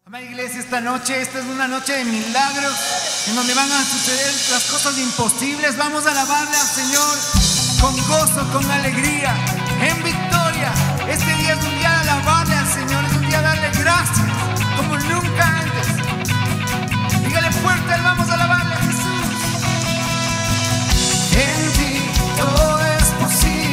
Amada iglesia, esta es una noche de milagros, en donde van a suceder las cosas imposibles. Vamos a alabarle al Señor con gozo, con alegría, en victoria. Este día es un día de alabarle al Señor, es un día de darle gracias, como nunca antes. Dígale fuerte, vamos a alabarle a Jesús. En ti todo es posible.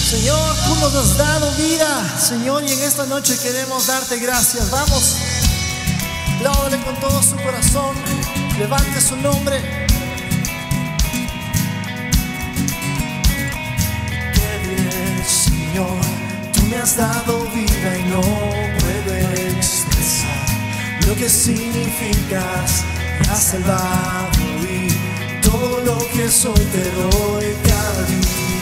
Señor, tú nos has dado vida, Señor, y en esta noche queremos darte gracias. Vamos, apláudale con todo su corazón, levante su nombre. Qué bien, Señor, tú me has dado vida y no puedo expresar lo que significas, me has salvado y todo lo que soy te doy cada día.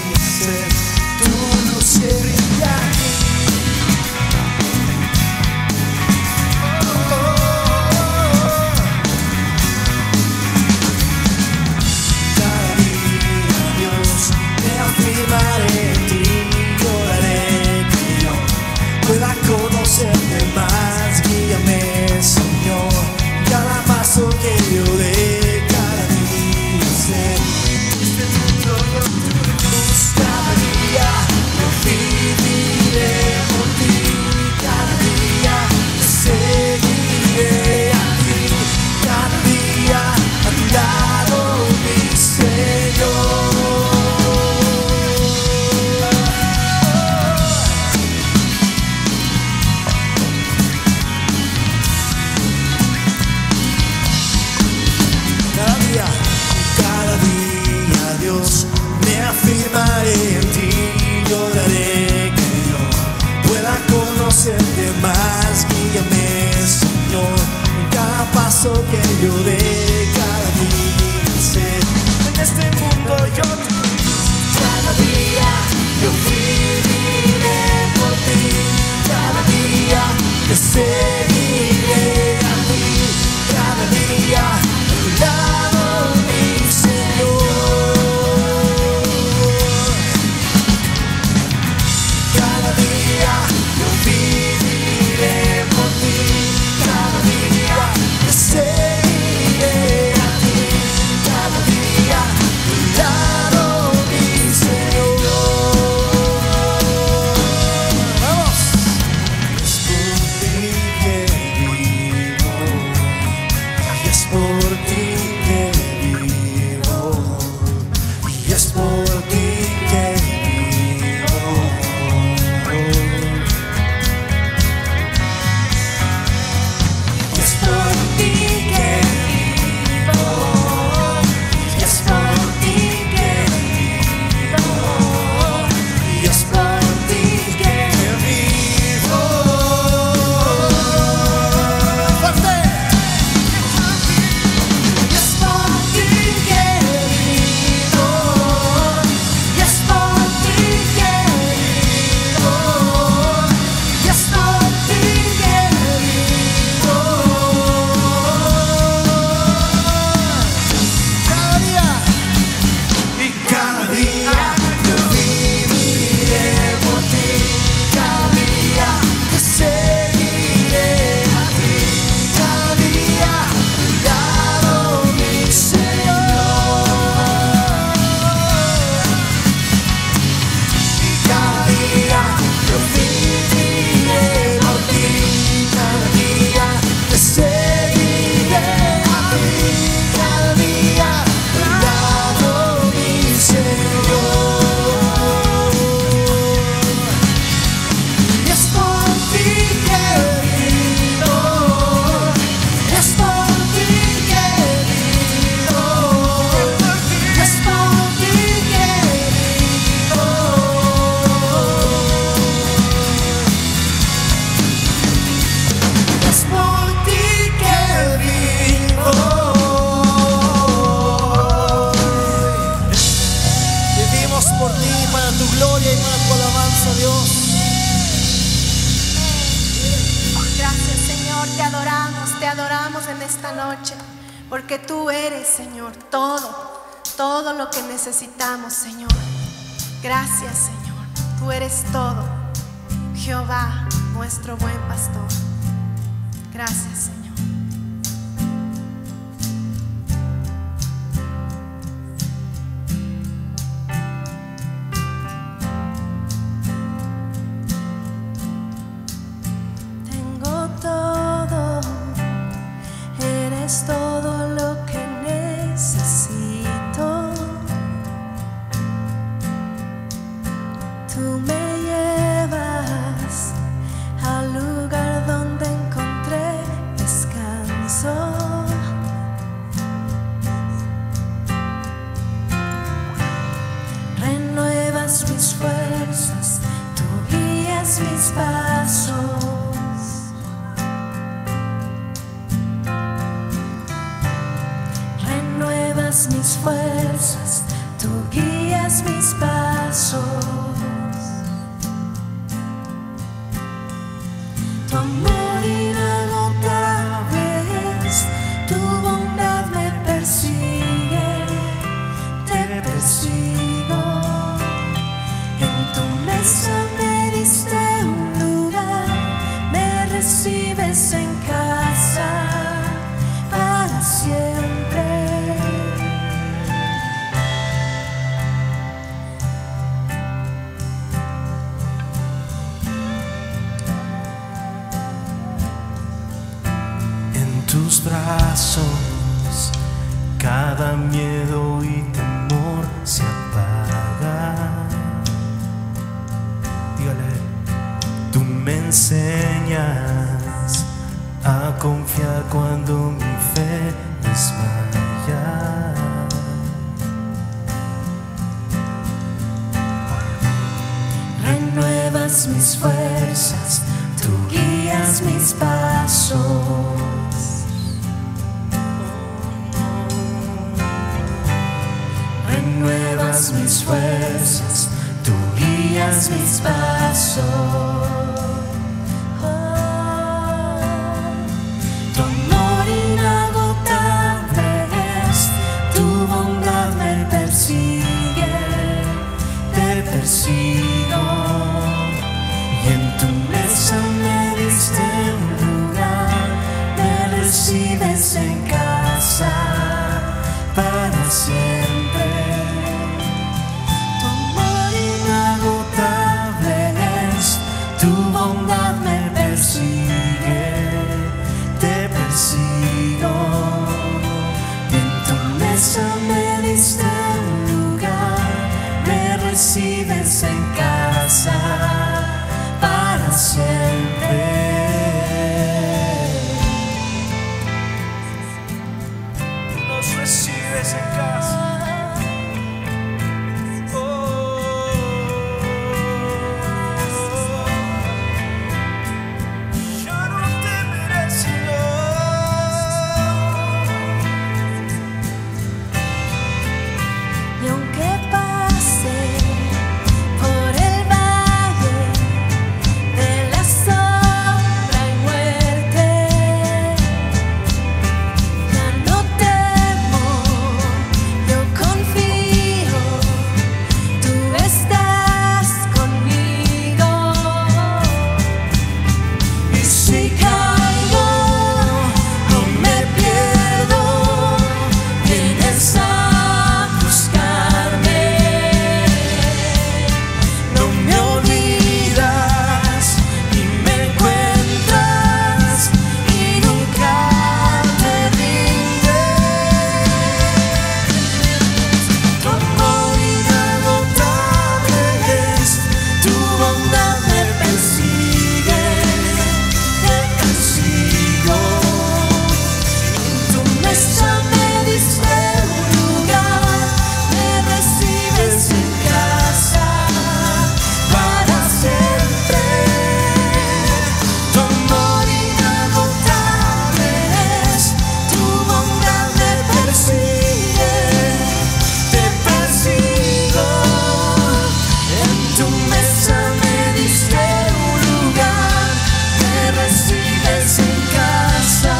paso que yo dé cada día ser en este mundo yo cada día yo viviré por ti, cada día te seguiré a ti, cada día a tu lado mi Señor, cada día yo viviré por ti, cada día te seguiré a ti, cada día a tu lado mi Señor. Vamos. Es por ti que vivo, y es por ti que vivo, y es por ti que vivo. Y es por ti que vivo, y es por ti que vivo, y es por ti que vivo. ¡Fuerte! Y es por ti que vivo, y es por ti que vivo, y es por ti que vivo. Cada día y cada día yo viviré por ti, cada día te seguiré a ti, cada día a tu lado mi Señor, y cada día yo viviré por ti, cada día te seguiré a ti, cada día a tu lado mi Señor. Y es por ti que vivo, es por ti que vivo, es por ti que vivo. Es por ti que vivo. Vivimos por ti, para tu gloria y para tu alabanza, Dios. Gracias, Señor, te adoramos en esta noche, porque tú eres, Señor, todo lo que necesitamos, Señor. Gracias, Señor, tú eres todo, Jehová, nuestro buen pastor. Gracias, Señor. Tengo todo, eres todo lo que necesito. Tú me llevas al lugar donde encontré descanso. Renuevas mis fuerzas, tú guías mis pasos. Renuevas mis fuerzas, tú guías mis pasos. Tu amor inagotable es, tu bondad me persigue, te persigo. En tu mesa me diste un lugar, me recibes en casa para siempre. En tus brazos cada miedo y temor se apaga. Dígale, tú me enseñas a confiar cuando mi fe desmaya. Renuevas mis fuerzas, tú guías mis pasos. das mis fuerzas, tú guías mis pasos. Tu amor inagotable es, tu bondad me persigue, te persigo. Y en tu mesa me diste un lugar, me recibes en casa para siempre. Tu amor inagotable es, tu bondad me persigue, te persigo. Y en tu mesa me diste un lugar, me recibes en casa para siempre. Nos recibes en casa. Yo no temeré, Y aunque pase por el valle de la sombra y muerte, ya no temo, yo confío, tú estás conmigo. y si caigo, no me pierdo, vienes a buscarme. No me olvidas y me encuentras y nunca te rindes. Tu amor inagotable es, tu bondad me persigue, te persigo. En tu mesa me diste un lugar, me recibes en casa para siempre. Tu amor inagotable es, tu bondad me persigue, te persigo. En tu mesa me diste un lugar, me recibes en casa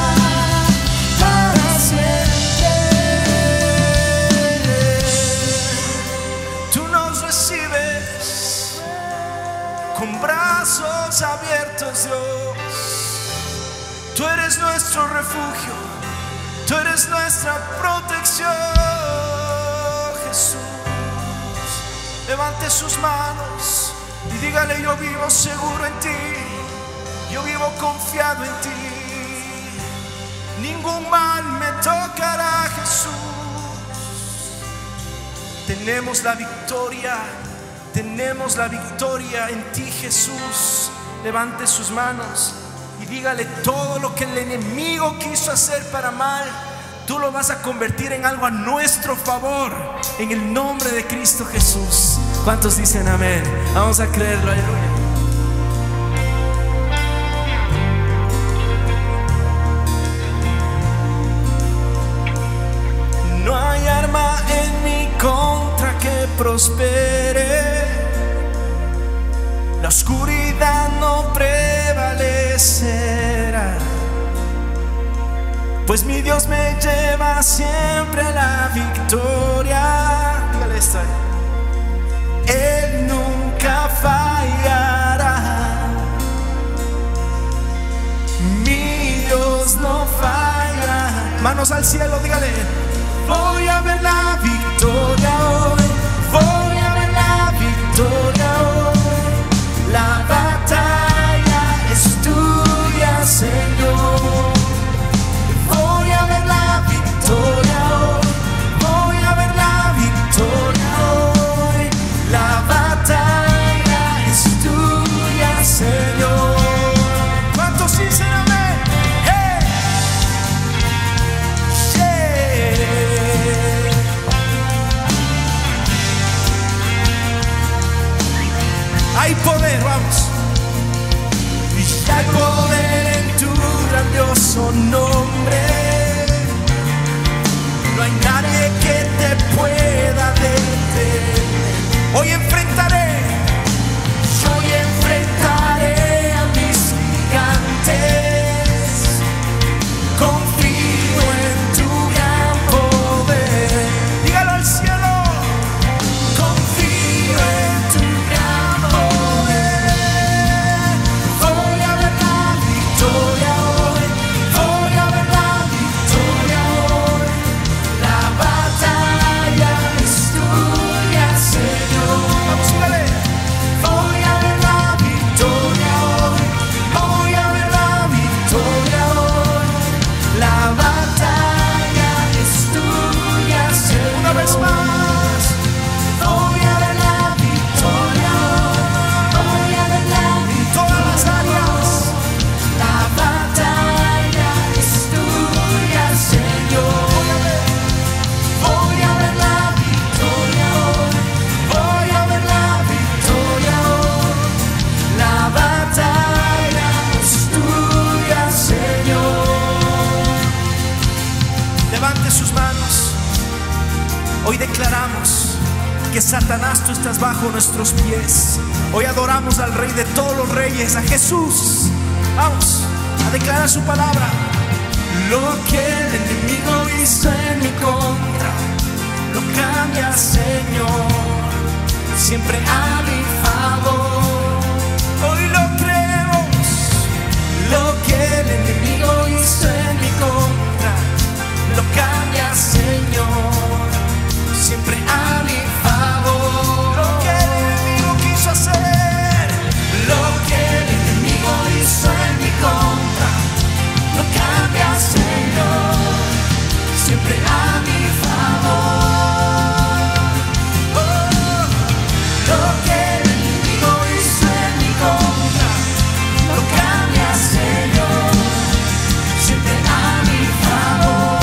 para siempre. Tú nos recibes con brazos abiertos, Dios. Tú eres nuestro refugio, tú eres nuestra protección, Jesús. Levante sus manos y dígale: yo vivo seguro en ti, yo vivo confiado en ti. Ningún mal me tocará, Jesús. Tenemos la victoria en ti, Jesús. Levante sus manos y dígale: todo lo que el enemigo quiso hacer para mal, tú lo vas a convertir en algo a nuestro favor, en el nombre de Cristo Jesús. ¿Cuántos dicen amén? Vamos a creerlo, aleluya. No hay arma en mi contra que prospere, la oscuridad no prevalecerá, pues mi Dios me lleva siempre a la victoria. Dígale esto: Él nunca fallará, mi Dios no falla. Manos al cielo, dígale: voy a ver la victoria hoy, voy a ver la victoria hoy. La batalla es tuya, Señor. Voy a ver la victoria hoy, voy a ver la victoria hoy. La batalla es tuya, Señor. ¿Cuántos dicen amén? ¡Hey! Yeah. Hay poder, vamos. Y hay poder en tu grandioso nombre. No hay nadie que te pueda detener. declaramos que Satanás, tú estás bajo nuestros pies. Hoy adoramos al Rey de todos los reyes, a Jesús. Vamos a declarar su palabra. Lo que el enemigo hizo en mi contra, lo cambia, Señor, siempre a mi favor. Hoy lo creemos. Lo que el enemigo hizo en mi contra, lo cambia, Señor, siempre a mi favor. Lo que el enemigo quiso hacer, lo que el enemigo hizo en mi contra, lo cambia, Señor, siempre a mi favor. Oh, lo que el enemigo hizo en mi contra, lo cambia, Señor, siempre a mi favor.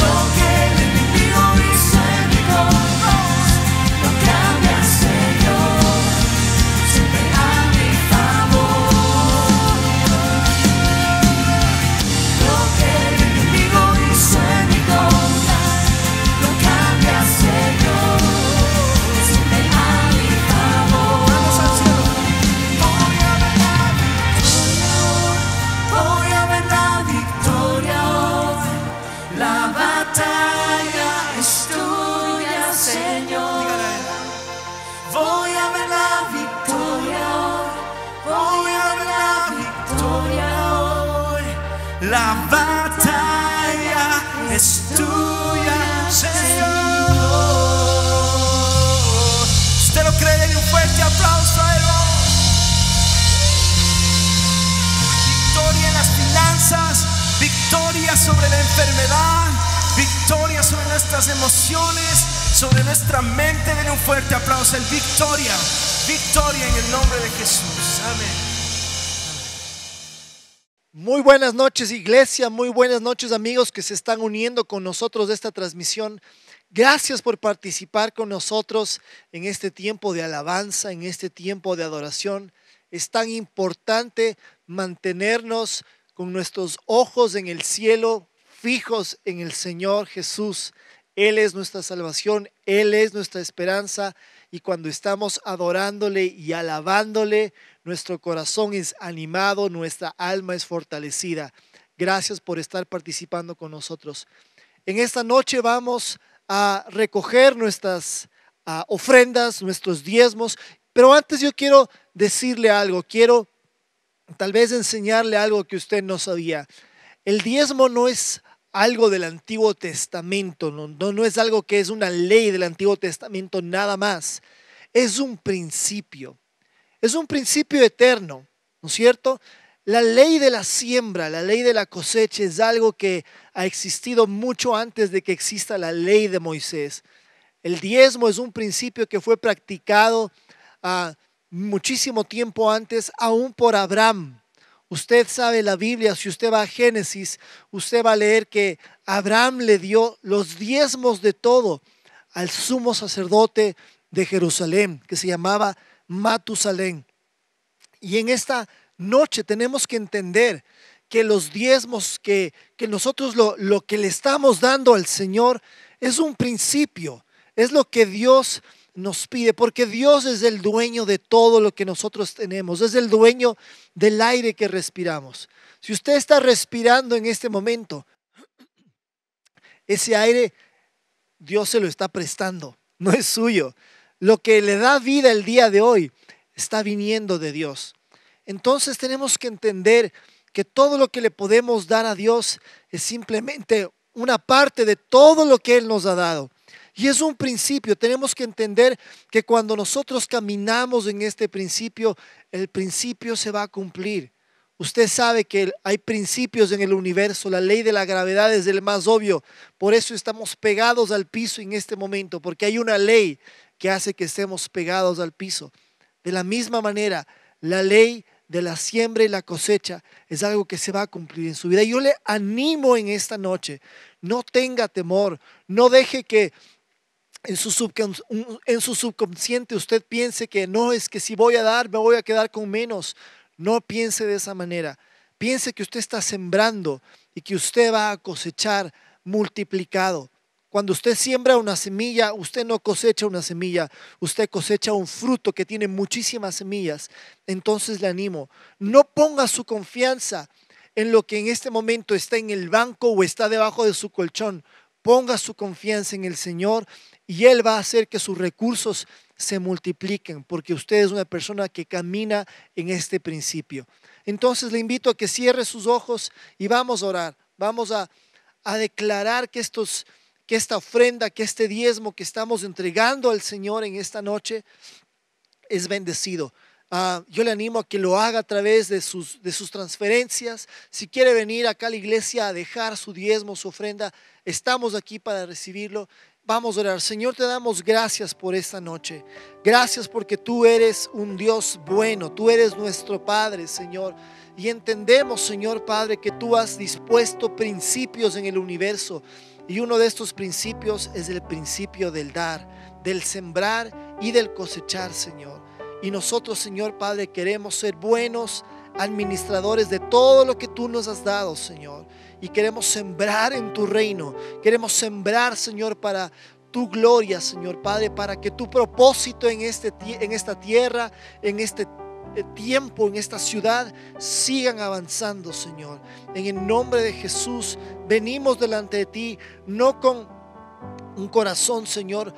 Lo que el enemigo hizo en mi contra, lo cambia, Señor, siempre a mi favor. Lo que el enemigo hizo en mi contra, lo cambia, Señor, siempre a mi favor. Vamos al cielo. Voy a ver la victoria hoy. La batalla es tuya, Señor. Voy a ver la victoria hoy. Voy a ver la victoria hoy. La batalla es tuya, Señor. ¿Usted lo cree? Denle un fuerte aplauso a él. Victoria en las finanzas, victoria sobre la enfermedad, victoria sobre nuestras emociones, sobre nuestra mente. Denle un fuerte aplauso. El victoria, victoria en el nombre de Jesús. Amén. Muy buenas noches, iglesia, muy buenas noches, amigos que se están uniendo con nosotros de esta transmisión. Gracias por participar con nosotros en este tiempo de alabanza, en este tiempo de adoración. Es tan importante mantenernos con nuestros ojos en el cielo, fijos en el Señor Jesús. Él es nuestra salvación, Él es nuestra esperanza, y cuando estamos adorándole y alabándole, nuestro corazón es animado, nuestra alma es fortalecida. Gracias por estar participando con nosotros. En esta noche vamos a recoger nuestras ofrendas, nuestros diezmos, pero antes yo quiero decirle algo, quiero tal vez enseñarle algo que usted no sabía. El diezmo no es algo del Antiguo Testamento, no es algo que es una ley del Antiguo Testamento nada más. Es un principio eterno, ¿no es cierto? La ley de la siembra, la ley de la cosecha es algo que ha existido mucho antes de que exista la ley de Moisés. El diezmo es un principio que fue practicado muchísimo tiempo antes, aún por Abraham. Usted sabe la Biblia, si usted va a Génesis, usted va a leer que Abraham le dio los diezmos de todo al sumo sacerdote de Jerusalén, que se llamaba Matusalén. Y en esta noche tenemos que entender que los diezmos que nosotros lo que le estamos dando al Señor es un principio, es lo que Dios nos pide, porque Dios es el dueño de todo lo que nosotros tenemos, es el dueño del aire que respiramos. Si usted está respirando en este momento, ese aire Dios se lo está prestando, no es suyo. Lo que le da vida el día de hoy está viniendo de Dios. Entonces tenemos que entender que todo lo que le podemos dar a Dios es simplemente una parte de todo lo que Él nos ha dado. Y es un principio, tenemos que entender que cuando nosotros caminamos en este principio, el principio se va a cumplir. Usted sabe que hay principios en el universo, la ley de la gravedad es el más obvio, por eso estamos pegados al piso en este momento, porque hay una ley que hace que estemos pegados al piso. De la misma manera, la ley de la siembra y la cosecha es algo que se va a cumplir en su vida. Yo le animo en esta noche, no tenga temor, no deje que en su subconsciente usted piense que no, es que si voy a dar me voy a quedar con menos. No piense de esa manera. Piense que usted está sembrando y que usted va a cosechar multiplicado. Cuando usted siembra una semilla, usted no cosecha una semilla, usted cosecha un fruto que tiene muchísimas semillas. Entonces le animo, no ponga su confianza en lo que en este momento está en el banco o está debajo de su colchón. Ponga su confianza en el Señor y Él va a hacer que sus recursos se multipliquen, porque usted es una persona que camina en este principio. Entonces le invito a que cierre sus ojos y vamos a orar. Vamos a declarar que esta ofrenda, que este diezmo que estamos entregando al Señor en esta noche es bendecido. Yo le animo a que lo haga a través de sus transferencias. Si quiere venir acá a la iglesia a dejar su diezmo, su ofrenda, estamos aquí para recibirlo. Vamos a orar. Señor, te damos gracias por esta noche. Gracias porque tú eres un Dios bueno. Tú eres nuestro Padre, Señor. Y entendemos, Señor Padre, que tú has dispuesto principios en el universo. Y uno de estos principios es el principio del dar, del sembrar y del cosechar, Señor. Y nosotros, Señor Padre, queremos ser buenos administradores de todo lo que tú nos has dado, Señor. Y queremos sembrar en tu reino. Queremos sembrar, Señor, para tu gloria, Señor Padre, para que tu propósito en esta tierra, en este tiempo, en esta ciudad, sigan avanzando, Señor. En el nombre de Jesús, venimos delante de ti, no con un corazón, Señor,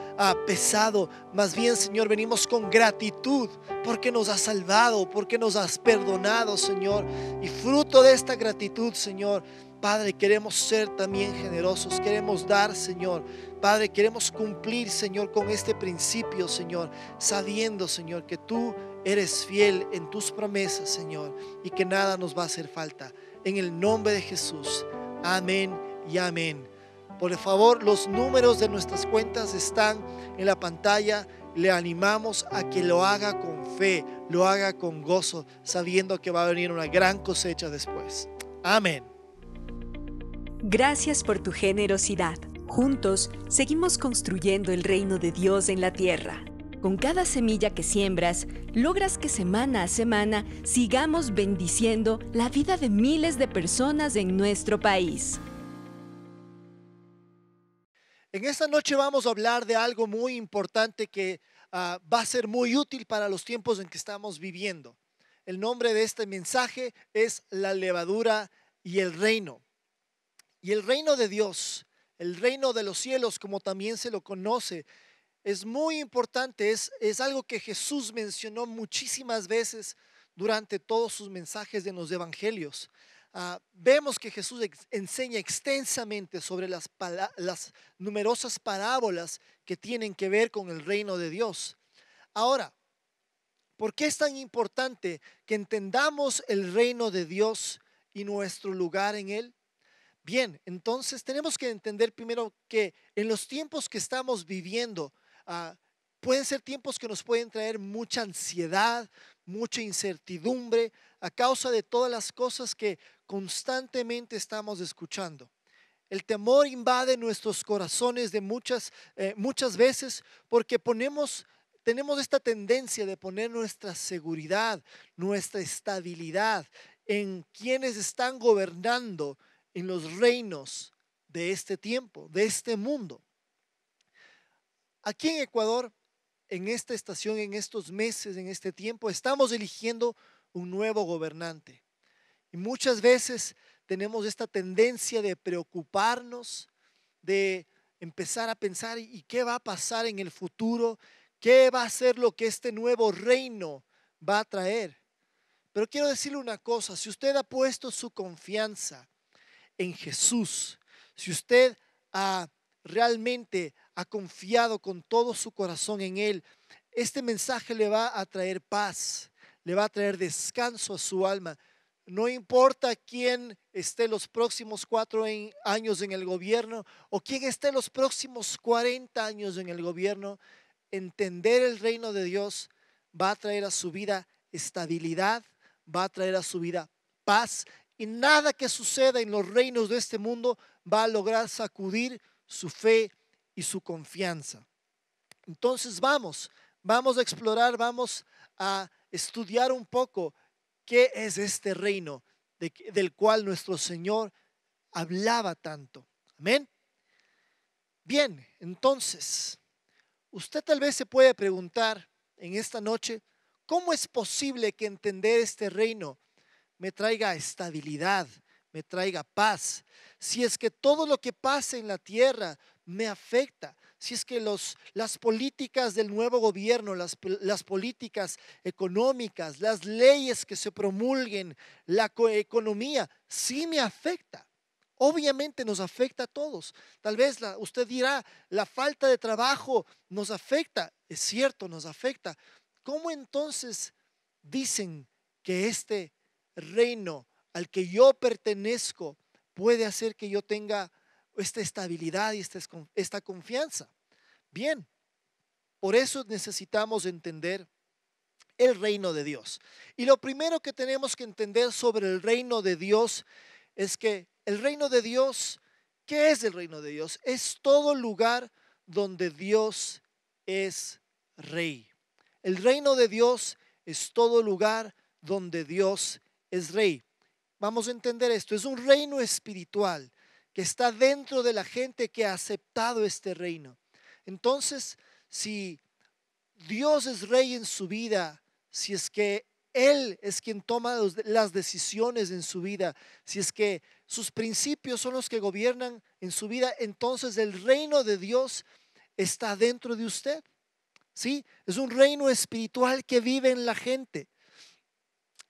pesado. Más bien, Señor, venimos con gratitud porque nos has salvado, porque nos has perdonado, Señor. Y fruto de esta gratitud, Señor, Padre, queremos ser también generosos. Queremos dar, Señor. Padre, queremos cumplir, Señor, con este principio, Señor, sabiendo, Señor, que tú eres fiel en tus promesas, Señor, y que nada nos va a hacer falta. En el nombre de Jesús. Amén y amén. Por favor, los números de nuestras cuentas están en la pantalla. Le animamos a que lo haga con fe, lo haga con gozo, sabiendo que va a venir una gran cosecha después. Amén. Gracias por tu generosidad. Juntos seguimos construyendo el reino de Dios en la tierra. Con cada semilla que siembras, logras que semana a semana sigamos bendiciendo la vida de miles de personas en nuestro país. En esta noche vamos a hablar de algo muy importante que va a ser muy útil para los tiempos en que estamos viviendo. El nombre de este mensaje es la levadura y el reino. Y el reino de Dios, el reino de los cielos, como también se lo conoce, es muy importante. Es algo que Jesús mencionó muchísimas veces durante todos sus mensajes en los evangelios. Vemos que Jesús enseña extensamente sobre las numerosas parábolas que tienen que ver con el reino de Dios. Ahora, ¿por qué es tan importante que entendamos el reino de Dios y nuestro lugar en él? Bien, entonces tenemos que entender primero que en los tiempos que estamos viviendo, pueden ser tiempos que nos pueden traer mucha ansiedad, mucha incertidumbre a causa de todas las cosas que constantemente estamos escuchando. El temor invade nuestros corazones de muchas veces porque tenemos esta tendencia de poner nuestra seguridad, nuestra estabilidad en quienes están gobernando en los reinos de este tiempo, de este mundo. Aquí en Ecuador, en esta estación, en estos meses, en este tiempo, estamos eligiendo un nuevo gobernante. Y muchas veces tenemos esta tendencia de preocuparnos, de empezar a pensar ¿y qué va a pasar en el futuro? ¿Qué va a ser lo que este nuevo reino va a traer? Pero quiero decirle una cosa, si usted ha puesto su confianza en Jesús, si usted realmente ha confiado con todo su corazón en Él, este mensaje le va a traer paz, le va a traer descanso a su alma. No importa quién esté los próximos 4 años en el gobierno o quién esté los próximos 40 años en el gobierno, entender el reino de Dios va a traer a su vida estabilidad, va a traer a su vida paz, y nada que suceda en los reinos de este mundo va a lograr sacudir su fe y su confianza. Entonces vamos a explorar, vamos a estudiar un poco qué es este reino del cual nuestro Señor hablaba tanto. Amén. Bien, entonces, usted tal vez se puede preguntar en esta noche, ¿cómo es posible que entender este reino me traiga estabilidad, me traiga paz? Si es que todo lo que pasa en la tierra me afecta, si es que las políticas del nuevo gobierno, las políticas económicas, las leyes que se promulguen, la economía, sí me afecta. Obviamente nos afecta a todos. Tal vez usted dirá, la falta de trabajo nos afecta. Es cierto, nos afecta. ¿Cómo entonces dicen que este reino al que yo pertenezco puede hacer que yo tenga esta estabilidad y esta confianza? Bien, por eso necesitamos entender el reino de Dios. Y lo primero que tenemos que entender sobre el reino de Dios es que el reino de Dios, ¿qué es el reino de Dios? Es todo lugar donde Dios es rey. El reino de Dios es todo lugar donde Dios es rey. Vamos a entender esto. Es un reino espiritual que está dentro de la gente que ha aceptado este reino. Entonces, si Dios es rey en su vida, si es que Él es quien toma las decisiones en su vida, si es que sus principios son los que gobiernan en su vida, entonces el reino de Dios está dentro de usted. ¿Sí? Es un reino espiritual que vive en la gente.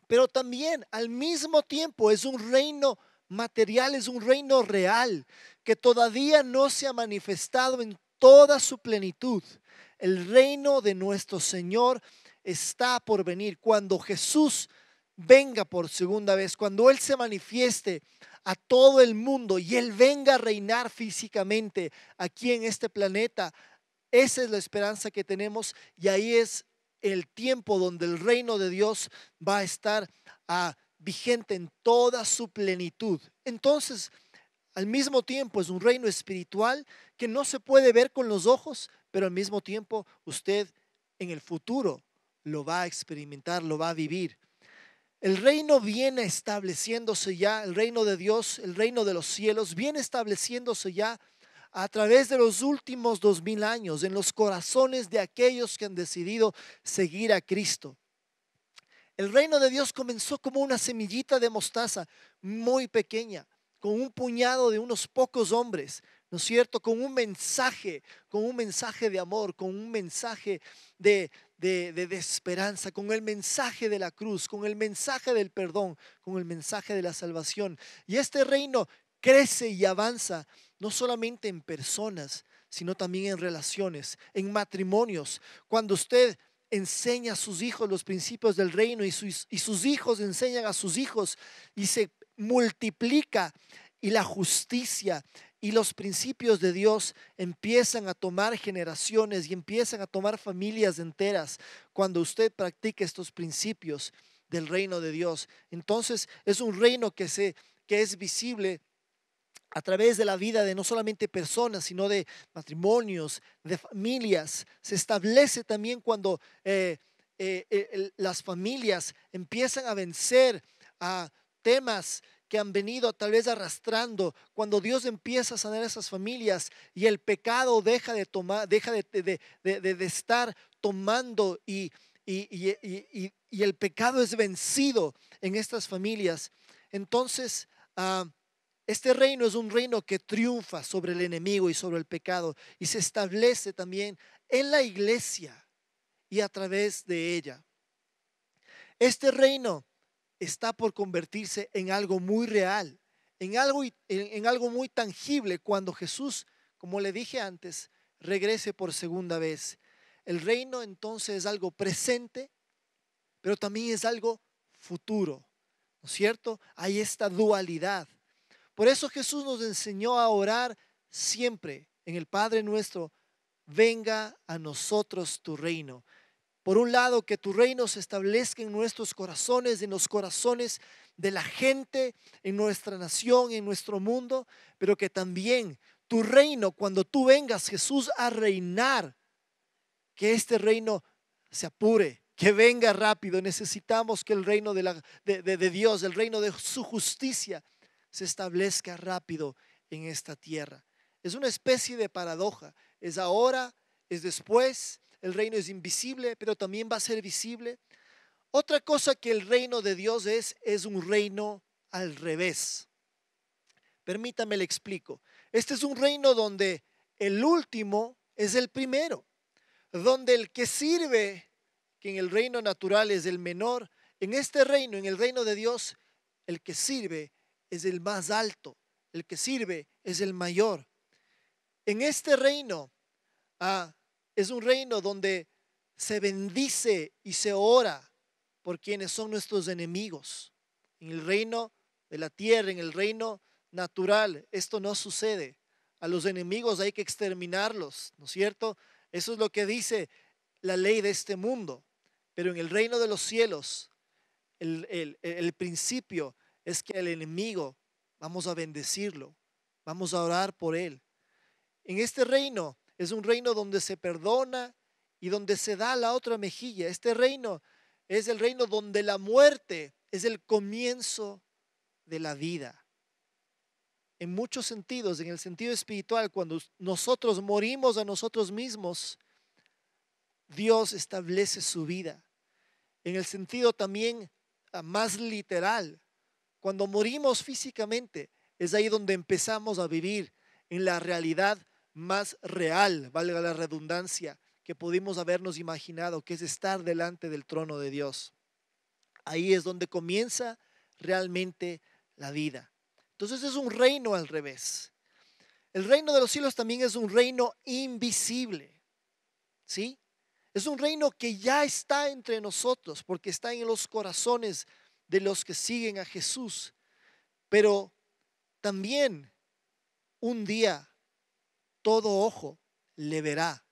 Pero también al mismo tiempo es un reino material, es un reino real que todavía no se ha manifestado en toda su plenitud. El reino de nuestro Señor está por venir. Cuando Jesús venga por segunda vez, cuando Él se manifieste a todo el mundo y Él venga a reinar físicamente aquí en este planeta, esa es la esperanza que tenemos y ahí es el tiempo donde el reino de Dios va a estar vigente en toda su plenitud. Entonces, al mismo tiempo es un reino espiritual que no se puede ver con los ojos, pero al mismo tiempo usted en el futuro lo va a experimentar, lo va a vivir. El reino viene estableciéndose ya, el reino de Dios, el reino de los cielos, viene estableciéndose ya a través de los últimos 2000 años en los corazones de aquellos que han decidido seguir a Cristo. El reino de Dios comenzó como una semillita de mostaza muy pequeña, con un puñado de unos pocos hombres, ¿no es cierto? Con un mensaje de amor, con un mensaje de esperanza, con el mensaje de la cruz, con el mensaje del perdón, con el mensaje de la salvación. Y este reino crece y avanza no solamente en personas, sino también en relaciones, en matrimonios. Cuando usted enseña a sus hijos los principios del reino y sus hijos enseñan a sus hijos y se multiplica y la justicia y los principios de Dios empiezan a tomar generaciones y empiezan a tomar familias enteras cuando usted practica estos principios del reino de Dios. Entonces es un reino que es visible a través de la vida de no solamente personas, sino de matrimonios, de familias. Se establece también cuando las familias empiezan a vencer a temas que han venido tal vez arrastrando, cuando Dios empieza a sanar esas familias y el pecado deja de estar tomando y el pecado es vencido en estas familias. Entonces, este reino es un reino que triunfa sobre el enemigo y sobre el pecado y se establece también en la iglesia y a través de ella. Este reino está por convertirse en algo muy real, en algo muy tangible cuando Jesús, como le dije antes, regrese por segunda vez. El reino entonces es algo presente, pero también es algo futuro, ¿no es cierto? Hay esta dualidad. Por eso Jesús nos enseñó a orar siempre en el Padre nuestro: venga a nosotros tu reino. Por un lado, que tu reino se establezca en nuestros corazones, en los corazones de la gente, en nuestra nación, en nuestro mundo, pero que también tu reino, cuando tú vengas, Jesús, a reinar, que este reino se apure, que venga rápido. Necesitamos que el reino de Dios, el reino de su justicia, se establezca rápido en esta tierra. Es una especie de paradoja. Es ahora, es después, el reino es invisible, pero también va a ser visible. Otra cosa que el reino de Dios es un reino al revés. Permítame le explico. Este es un reino donde el último es el primero, donde el que sirve, que en el reino natural es el menor, en este reino, en el reino de Dios, el que sirve es el más alto, el que sirve es el mayor. En este reino es un reino donde se bendice y se ora por quienes son nuestros enemigos. En el reino de la tierra, en el reino natural, esto no sucede. A los enemigos hay que exterminarlos, ¿no es cierto? Eso es lo que dice la ley de este mundo. Pero en el reino de los cielos, el principio es que al enemigo vamos a bendecirlo, vamos a orar por él. En este reino es un reino donde se perdona y donde se da la otra mejilla. Este reino es el reino donde la muerte es el comienzo de la vida. En muchos sentidos, en el sentido espiritual, cuando nosotros morimos a nosotros mismos, Dios establece su vida. En el sentido también más literal, cuando morimos físicamente, es ahí donde empezamos a vivir en la realidad más real, valga la redundancia, que pudimos habernos imaginado, que es estar delante del trono de Dios. Ahí es donde comienza realmente la vida. Entonces es un reino al revés. El reino de los cielos también es un reino invisible, ¿sí? Es un reino que ya está entre nosotros, porque está en los corazones de los que siguen a Jesús. Pero también un día todo ojo le verá.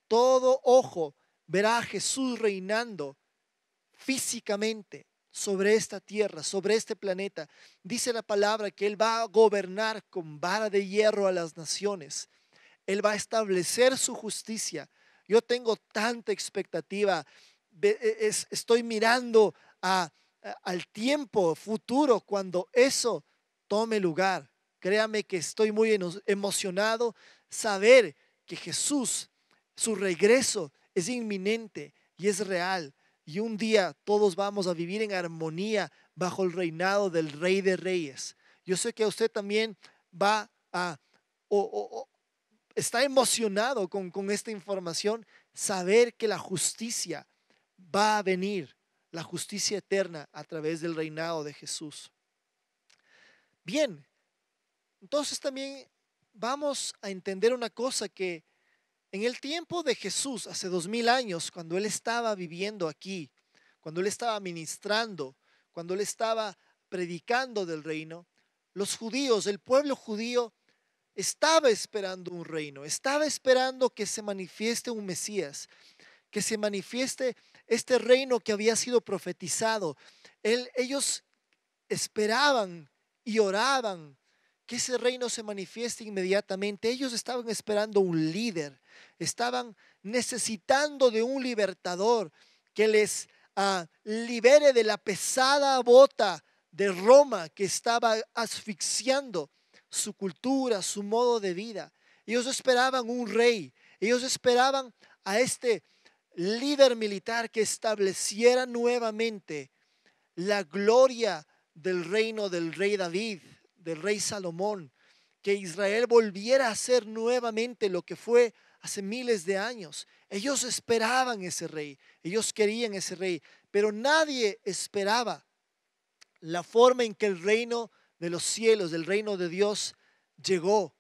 Todo ojo verá a Jesús reinando físicamente sobre esta tierra, sobre este planeta. Dice la palabra que Él va a gobernar con vara de hierro a las naciones. Él va a establecer su justicia. Yo tengo tanta expectativa. Estoy mirando al tiempo futuro cuando eso tome lugar. Créame que estoy muy emocionado saber que Jesús, su regreso es inminente y es real. Y un día todos vamos a vivir en armonía bajo el reinado del Rey de Reyes. Yo sé que usted también va está emocionado con esta información, saber que la justicia va a venir, la justicia eterna a través del reinado de Jesús. Bien, entonces también vamos a entender una cosa, que en el tiempo de Jesús, hace 2000 años, cuando Él estaba viviendo aquí, cuando Él estaba ministrando, cuando Él estaba predicando del reino, los judíos, el pueblo judío, estaba esperando un reino, estaba esperando que se manifieste un Mesías, que se manifieste este reino que había sido profetizado. Ellos esperaban y oraban que ese reino se manifieste inmediatamente. Ellos estaban esperando un líder, estaban necesitando de un libertador que les libere de la pesada bota de Roma que estaba asfixiando su cultura, su modo de vida. Ellos esperaban un rey, ellos esperaban a este líder militar que estableciera nuevamente la gloria del reino del rey David, del rey Salomón, que Israel volviera a ser nuevamente lo que fue hace miles de años. Ellos esperaban ese rey, ellos querían ese rey, pero nadie esperaba la forma en que el reino de los cielos, del reino de Dios llegó,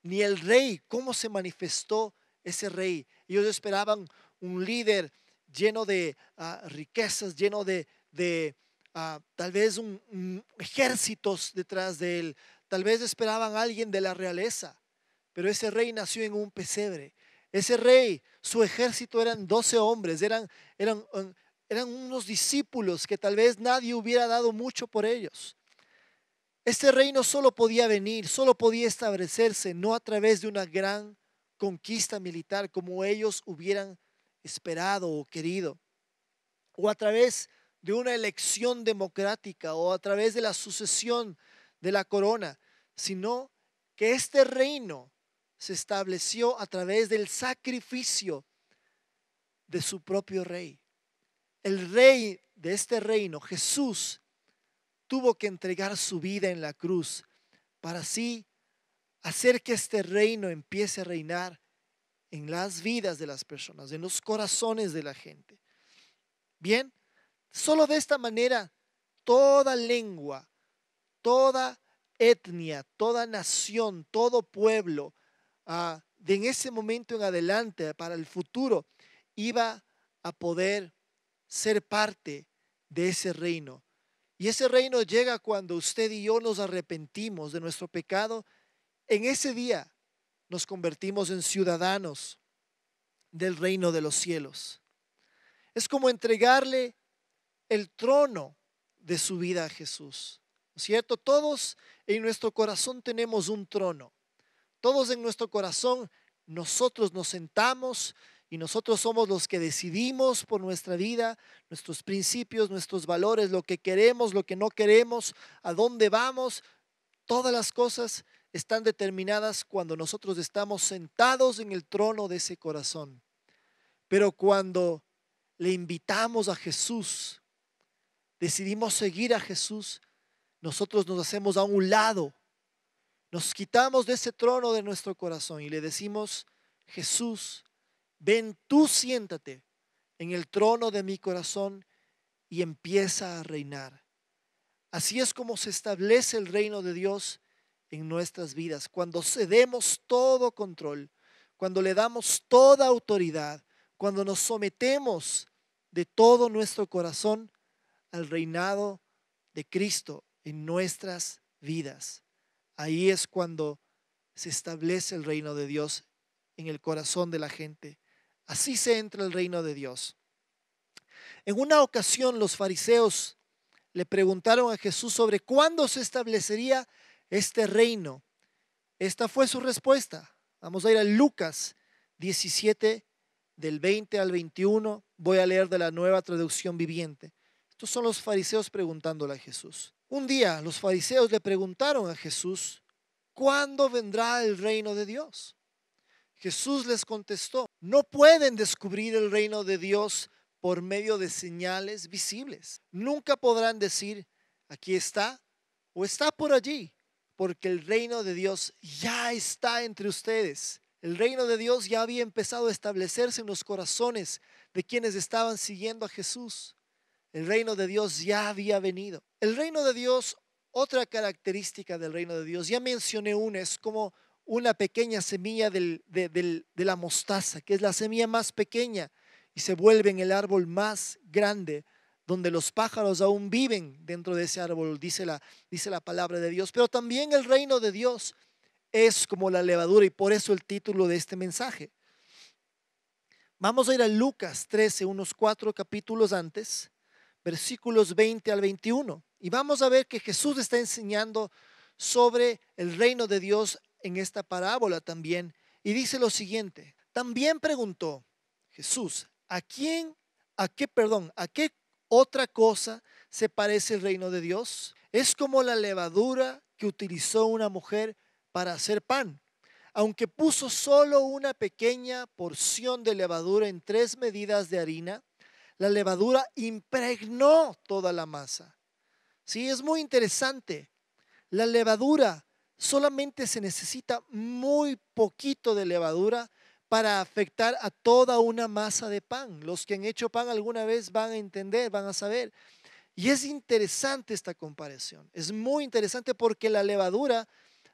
ni el rey, cómo se manifestó ese rey. Ellos esperaban un líder lleno de riquezas, lleno de tal vez ejércitos detrás de él. Tal vez esperaban a alguien de la realeza, pero ese rey nació en un pesebre. Ese rey, su ejército eran 12 hombres, eran unos discípulos que tal vez nadie hubiera dado mucho por ellos. Este reino solo podía venir, solo podía establecerse, no a través de una gran conquista militar como ellos hubieran esperado o querido, o a través de una elección democrática, o a través de la sucesión de la corona, sino que este reino se estableció a través del sacrificio de su propio rey. El rey de este reino, Jesús, tuvo que entregar su vida en la cruz para así hacer que este reino empiece a reinar en las vidas de las personas, en los corazones de la gente. Bien, solo de esta manera toda lengua, toda etnia, toda nación, todo pueblo, de en ese momento en adelante para el futuro, iba a poder ser parte de ese reino. Y ese reino llega cuando usted y yo nos arrepentimos de nuestro pecado. En ese día nos convertimos en ciudadanos del reino de los cielos. Es como entregarle el trono de su vida a Jesús, ¿no es cierto? Todos en nuestro corazón tenemos un trono. Todos en nuestro corazón nosotros nos sentamos y nosotros somos los que decidimos por nuestra vida, nuestros principios, nuestros valores, lo que queremos, lo que no queremos, a dónde vamos. Todas las cosas están determinadas cuando nosotros estamos sentados en el trono de ese corazón. Pero cuando le invitamos a Jesús, decidimos seguir a Jesús, nosotros nos hacemos a un lado, nos quitamos de ese trono de nuestro corazón y le decimos: Jesús, ven tú, siéntate en el trono de mi corazón y empieza a reinar. Así es como se establece el reino de Dios en nuestras vidas, cuando cedemos todo control, cuando le damos toda autoridad, cuando nos sometemos de todo nuestro corazón al reinado de Cristo en nuestras vidas. Ahí es cuando se establece el reino de Dios en el corazón de la gente. Así se entra el reino de Dios. En una ocasión los fariseos le preguntaron a Jesús sobre cuándo se establecería este reino. Esta fue su respuesta. Vamos a ir a Lucas 17, del 20 al 21. Voy a leer de la Nueva Traducción Viviente. Estos son los fariseos preguntándole a Jesús. Un día los fariseos le preguntaron a Jesús: ¿cuándo vendrá el reino de Dios? Jesús les contestó: no pueden descubrir el reino de Dios por medio de señales visibles. Nunca podrán decir: aquí está o está por allí, porque el reino de Dios ya está entre ustedes. El reino de Dios ya había empezado a establecerse en los corazones de quienes estaban siguiendo a Jesús. El reino de Dios ya había venido. El reino de Dios, otra característica del reino de Dios, ya mencioné una, es como una pequeña semilla de la mostaza, que es la semilla más pequeña y se vuelve en el árbol más grande, donde los pájaros aún viven dentro de ese árbol, dice la palabra de Dios. Pero también el reino de Dios es como la levadura, y por eso el título de este mensaje. Vamos a ir a Lucas 13, unos 4 capítulos antes, versículos 20 al 21. Y vamos a ver que Jesús está enseñando sobre el reino de Dios en esta parábola también. Y dice lo siguiente: también preguntó Jesús: ¿a qué otra cosa se parece el reino de Dios? Es como la levadura que utilizó una mujer para hacer pan. Aunque puso solo una pequeña porción de levadura en 3 medidas de harina, la levadura impregnó toda la masa. Sí, es muy interesante. La levadura, solamente se necesita muy poquito de levadura para afectar a toda una masa de pan. Los que han hecho pan alguna vez van a entender, van a saber. Y es interesante esta comparación. Es muy interesante porque la levadura,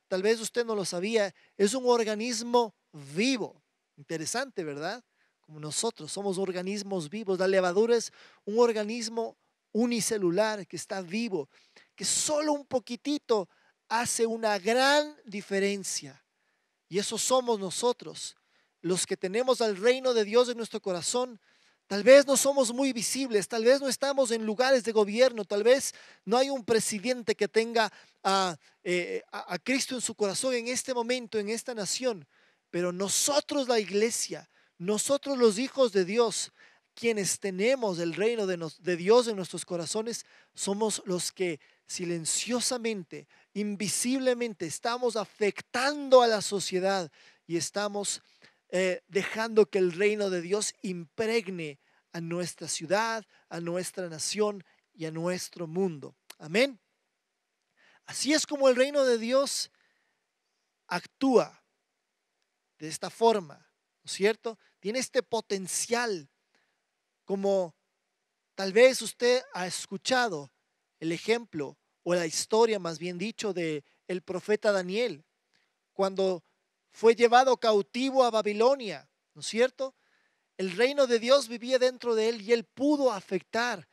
tal vez usted no lo sabía, es un organismo vivo. Interesante, ¿verdad? Como nosotros somos organismos vivos. La levadura es un organismo unicelular que está vivo, que solo un poquitito hace una gran diferencia. Y eso somos nosotros, los que tenemos al reino de Dios en nuestro corazón. Tal vez no somos muy visibles, tal vez no estamos en lugares de gobierno, tal vez no hay un presidente que tenga a Cristo en su corazón en este momento, en esta nación. Pero nosotros, la iglesia, nosotros los hijos de Dios, quienes tenemos el reino de Dios en nuestros corazones, somos los que silenciosamente, invisiblemente, estamos afectando a la sociedad y estamos dejando que el reino de Dios impregne a nuestra ciudad, a nuestra nación y a nuestro mundo. Amén. Así es como el reino de Dios actúa de esta forma, ¿no es cierto? Tiene este potencial, como tal vez usted ha escuchado el ejemplo o la historia, más bien dicho, de el profeta Daniel, cuando fue llevado cautivo a Babilonia, ¿no es cierto? El reino de Dios vivía dentro de él y él pudo afectar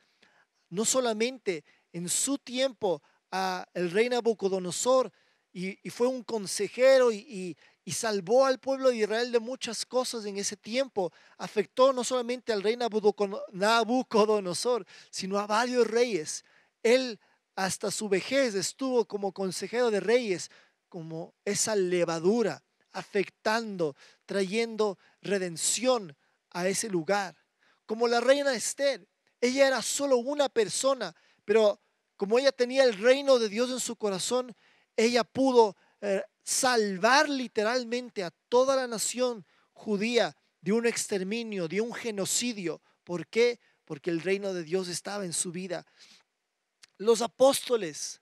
no solamente en su tiempo a el rey Nabucodonosor, y fue un consejero y salvó al pueblo de Israel de muchas cosas en ese tiempo. Afectó no solamente al rey Nabucodonosor, sino a varios reyes. Él hasta su vejez estuvo como consejero de reyes, como esa levadura, afectando, trayendo redención a ese lugar. Como la reina Esther, ella era solo una persona, pero como ella tenía el reino de Dios en su corazón, ella pudo salvar literalmente a toda la nación judía de un exterminio, de un genocidio. ¿Por qué? Porque el reino de Dios estaba en su vida. Los apóstoles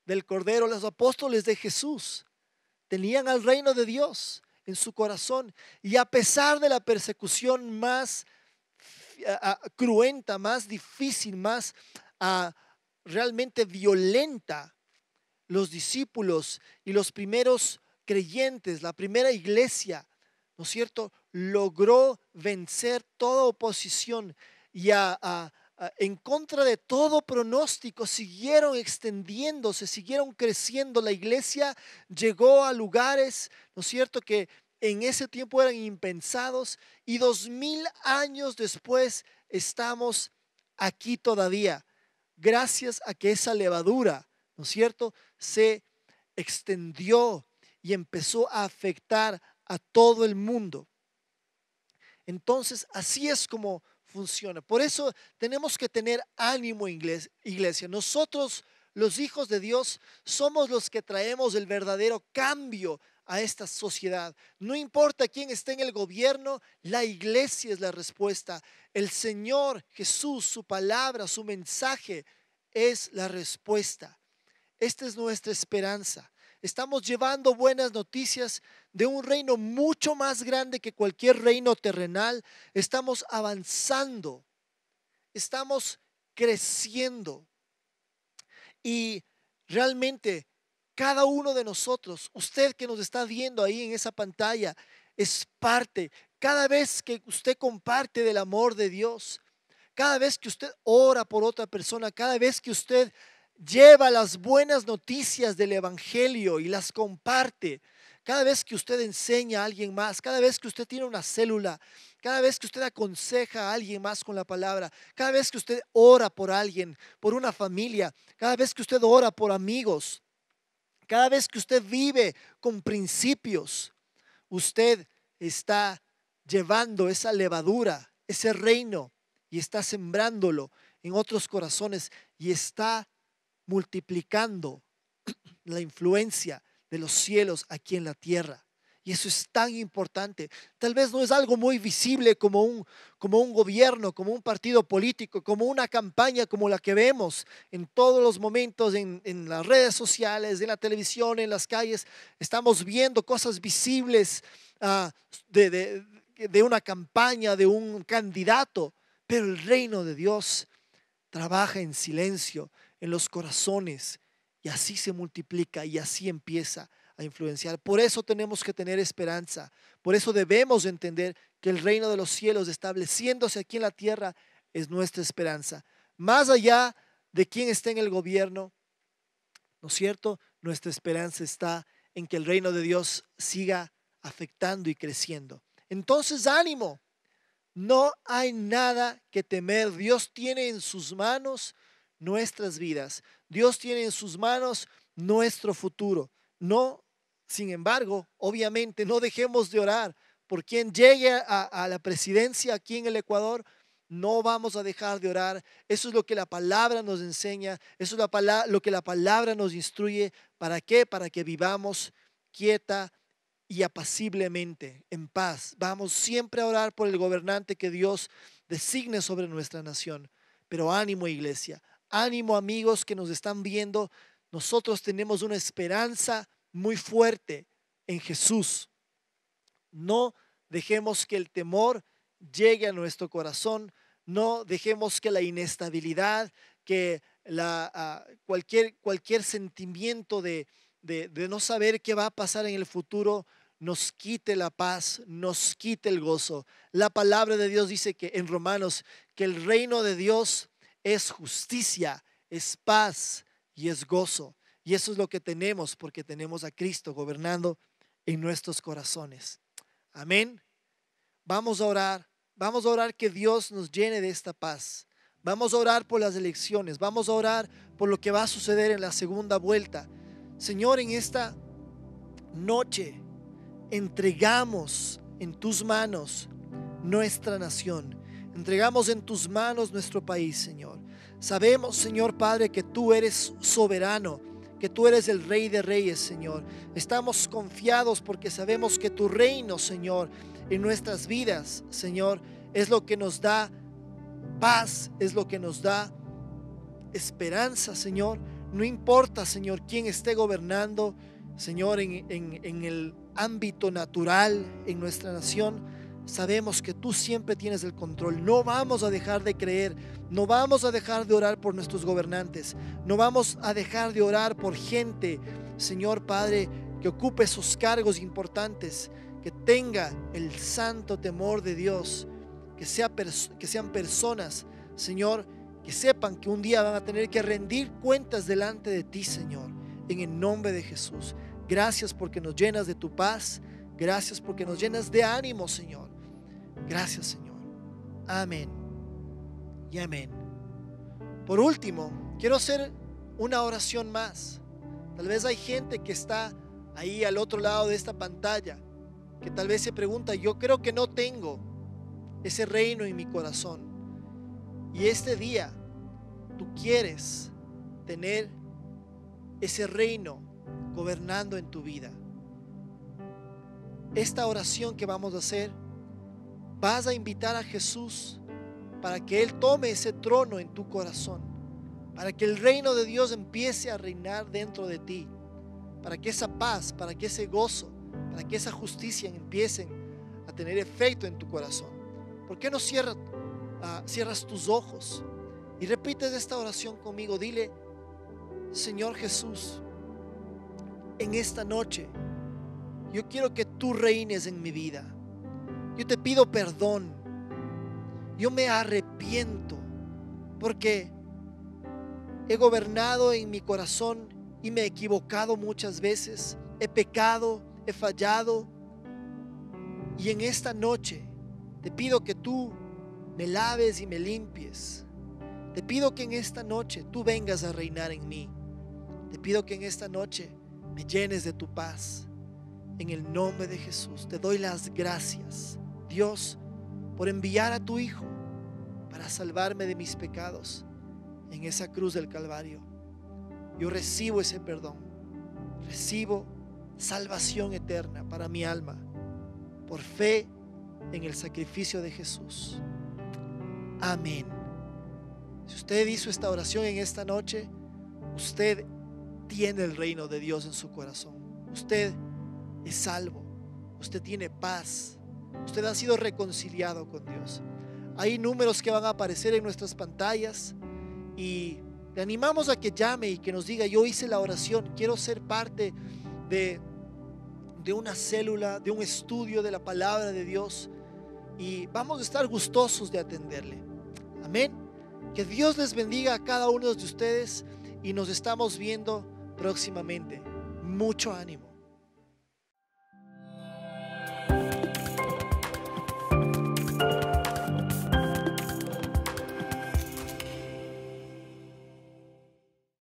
del Cordero, los apóstoles de Jesús, tenían al reino de Dios en su corazón, y a pesar de la persecución más cruenta, más difícil, más realmente violenta, los discípulos y los primeros creyentes, la primera iglesia, ¿no es cierto?, logró vencer toda oposición y en contra de todo pronóstico siguieron extendiéndose, siguieron creciendo. La iglesia llegó a lugares, ¿no es cierto?, que en ese tiempo eran impensados, y 2000 años después estamos aquí todavía, gracias a que esa levadura, ¿no es cierto?, se extendió y empezó a afectar a todo el mundo. Entonces, así es como funciona. Por eso tenemos que tener ánimo, iglesia. Nosotros, los hijos de Dios, somos los que traemos el verdadero cambio a esta sociedad. No importa quién esté en el gobierno, la iglesia es la respuesta. El Señor Jesús, su palabra, su mensaje es la respuesta. Esta es nuestra esperanza. Estamos llevando buenas noticias de un reino mucho más grande que cualquier reino terrenal. Estamos avanzando, estamos creciendo, y realmente cada uno de nosotros, usted que nos está viendo ahí en esa pantalla, es parte. Cada vez que usted comparte del amor de Dios, cada vez que usted ora por otra persona, cada vez que usted lleva las buenas noticias del evangelio y las comparte, cada vez que usted enseña a alguien más, cada vez que usted tiene una célula, cada vez que usted aconseja a alguien más con la palabra, cada vez que usted ora por alguien, por una familia, cada vez que usted ora por amigos, cada vez que usted vive con principios, usted está llevando esa levadura, ese reino, y está sembrándolo en otros corazones, y está multiplicando la influencia de los cielos aquí en la tierra. Y eso es tan importante. Tal vez no es algo muy visible como un gobierno, como un partido político, como una campaña como la que vemos en todos los momentos en las redes sociales, en la televisión, en las calles. Estamos viendo cosas visibles de una campaña, de un candidato, pero el reino de Dios trabaja en silencio en los corazones, y así se multiplica y así empieza a influenciar. Por eso tenemos que tener esperanza. Por eso debemos entender que el reino de los cielos estableciéndose aquí en la tierra es nuestra esperanza. Más allá de quién esté en el gobierno, ¿no es cierto?, nuestra esperanza está en que el reino de Dios siga afectando y creciendo. Entonces, ánimo. No hay nada que temer. Dios tiene en sus manos nuestras vidas. Dios tiene en sus manos nuestro futuro. No, sin embargo, obviamente no dejemos de orar por quien llegue a la presidencia aquí en el Ecuador. no vamos a dejar de orar. Eso es lo que la palabra nos enseña, eso es lo que la palabra nos instruye. ¿Para qué? Para que vivamos quieta y apaciblemente, en paz. Vamos siempre a orar por el gobernante que Dios designe sobre nuestra nación. Pero ánimo, iglesia, ánimo, amigos que nos están viendo. Nosotros tenemos una esperanza muy fuerte en Jesús. No dejemos que el temor llegue a nuestro corazón. No dejemos que la inestabilidad, que cualquier sentimiento de no saber qué va a pasar en el futuro nos quite la paz, nos quite el gozo. La palabra de Dios dice que en Romanos que el reino de Dios es justicia, es paz y es gozo. Y eso es lo que tenemos porque tenemos a Cristo gobernando en nuestros corazones. Amén. Vamos a orar que Dios nos llene de esta paz. Vamos a orar por las elecciones, vamos a orar por lo que va a suceder en la segunda vuelta. Señor, en esta noche entregamos en tus manos nuestra nación. Entregamos en tus manos nuestro país, Señor. Sabemos, Señor Padre, que tú eres soberano, que tú eres el Rey de Reyes, Señor. Estamos confiados porque sabemos que tu reino, Señor, en nuestras vidas, Señor, es lo que nos da paz, es lo que nos da esperanza, Señor. No importa, Señor, quién esté gobernando, Señor, en el ámbito natural, en nuestra nación. Sabemos que tú siempre tienes el control. No vamos a dejar de creer, no vamos a dejar de orar por nuestros gobernantes, no vamos a dejar de orar por gente, Señor Padre, que ocupe esos cargos importantes, que tenga el santo temor de Dios, que sean personas, Señor, que sepan que un día van a tener que rendir cuentas delante de ti, Señor, en el nombre de Jesús. Gracias porque nos llenas de tu paz. Gracias porque nos llenas de ánimo, Señor. Gracias, Señor. Amén y amén. Por último, quiero hacer una oración más. Tal vez hay gente que está ahí al otro lado de esta pantalla, que tal vez se pregunta, yo creo que no tengo ese reino en mi corazón. Y este día tú quieres tener ese reino gobernando en tu vida. Esta oración que vamos a hacer, vas a invitar a Jesús para que Él tome ese trono en tu corazón, para que el reino de Dios empiece a reinar dentro de ti, para que esa paz, para que ese gozo, para que esa justicia empiecen a tener efecto en tu corazón. ¿Por qué no cierras tus ojos y repites esta oración conmigo? Dile: Señor Jesús, en esta noche yo quiero que tú reines en mi vida. Yo te pido perdón. Yo me arrepiento porque he gobernado en mi corazón y me he equivocado muchas veces. He pecado, he fallado. Y en esta noche te pido que tú me laves y me limpies. Te pido que en esta noche tú vengas a reinar en mí. Te pido que en esta noche me llenes de tu paz. En el nombre de Jesús te doy las gracias, Dios, por enviar a tu Hijo para salvarme de mis pecados en esa cruz del Calvario. Yo recibo ese perdón, recibo salvación eterna para mi alma por fe en el sacrificio de Jesús. Amén. Si usted hizo esta oración en esta noche, usted tiene el reino de Dios en su corazón. Usted es salvo, usted tiene paz, usted ha sido reconciliado con Dios. Hay números que van a aparecer en nuestras pantallas y le animamos a que llame y que nos diga: yo hice la oración, quiero ser parte de una célula, de un estudio de la palabra de Dios, y vamos a estar gustosos de atenderle. Amén. Que Dios les bendiga a cada uno de ustedes y nos estamos viendo próximamente. Mucho ánimo.